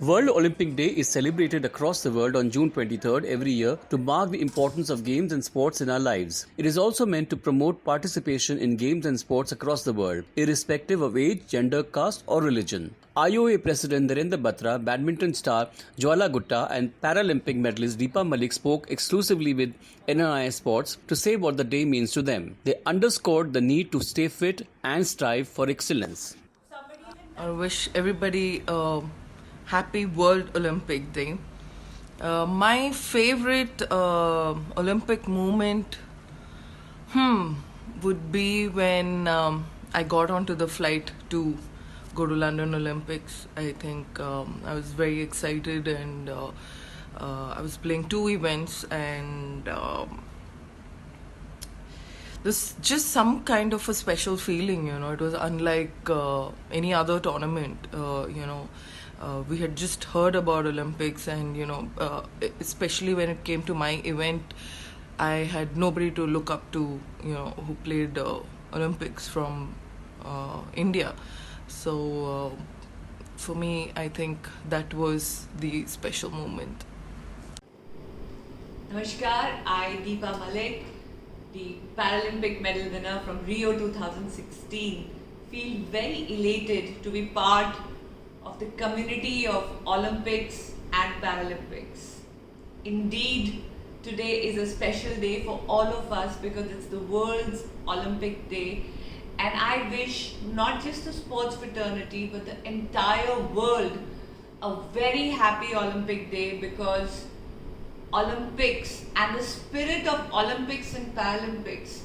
World Olympic Day is celebrated across the world on June 23rd every year to mark the importance of games and sports in our lives. It is also meant to promote participation in games and sports across the world, irrespective of age, gender, caste, or religion. IOA President Narendra Batra, badminton star Jwala Gutta, and Paralympic medalist Deepa Malik spoke exclusively with NNI Sports to say what the day means to them. They underscored the need to stay fit and strive for excellence. I wish everybody a happy World Olympic Day. My favorite Olympic moment would be when I got onto the flight to go to London Olympics. I think I was very excited, and I was playing two events, and this just some kind of a special feeling. It was unlike any other tournament. We had just heard about Olympics, and especially when it came to my event, I had nobody to look up to, who played Olympics from India. So for me, I think that was the special moment. Namaskar, I, Deepa Malik, the Paralympic medal winner from Rio 2016, feel very elated to be part of the community of Olympics and Paralympics. Indeed, today is a special day for all of us because it's the world's Olympic Day, and I wish not just the sports fraternity but the entire world a very happy Olympic Day, because Olympics and the spirit of Olympics and Paralympics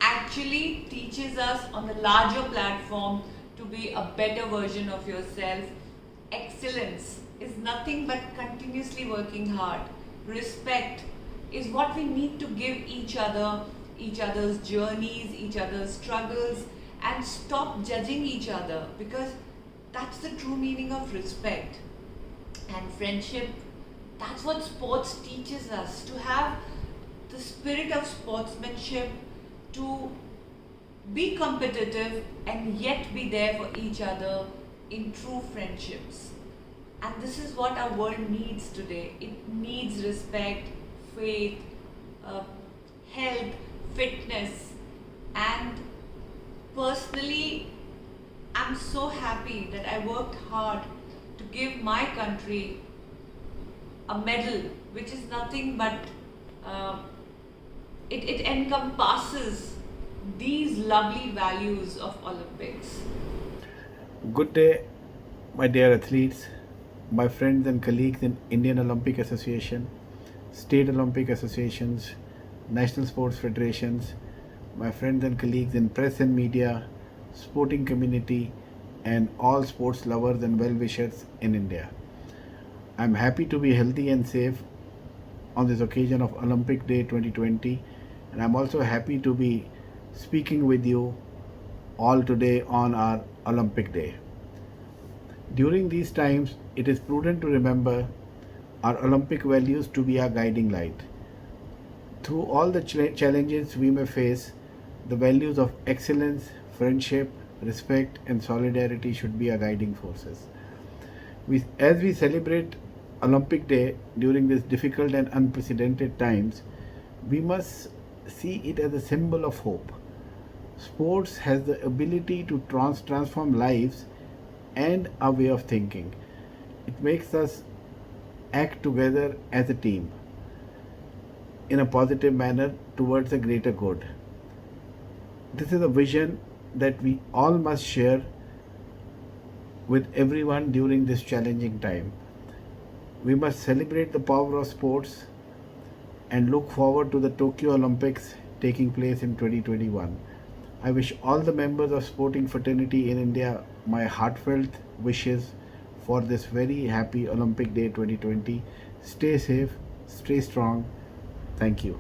actually teaches us on the larger platform to be a better version of yourself. Excellence is nothing but continuously working hard. Respect is what we need to give each other, each other's journeys, each other's struggles, and stop judging each other, because that's the true meaning of respect. And friendship, that's what sports teaches us, to have the spirit of sportsmanship, to be competitive and yet be there for each other in true friendships. And this is what our world needs today. It needs respect, faith, health, fitness. And personally, I'm so happy that I worked hard to give my country a medal, which is nothing but it encompasses these lovely values of Olympics. Good day, my dear athletes, my friends and colleagues in Indian Olympic Association, State Olympic Associations, National Sports Federations, my friends and colleagues in press and media, sporting community, and all sports lovers and well-wishers in India. I'm happy to be healthy and safe on this occasion of Olympic Day 2020, and I'm also happy to be speaking with you all today on our Olympic Day. During these times, it is prudent to remember our Olympic values to be our guiding light. Through all the challenges we may face, the values of excellence, friendship, respect, and solidarity should be our guiding forces. As we celebrate Olympic Day during these difficult and unprecedented times, we must see it as a symbol of hope. Sports has the ability to transform lives and our way of thinking. It makes us act together as a team in a positive manner towards a greater good. This is a vision that we all must share with everyone during this challenging time. We must celebrate the power of sports and look forward to the Tokyo Olympics taking place in 2021. I wish all the members of sporting fraternity in India my heartfelt wishes for this very happy Olympic Day 2020. Stay safe, stay strong. Thank you.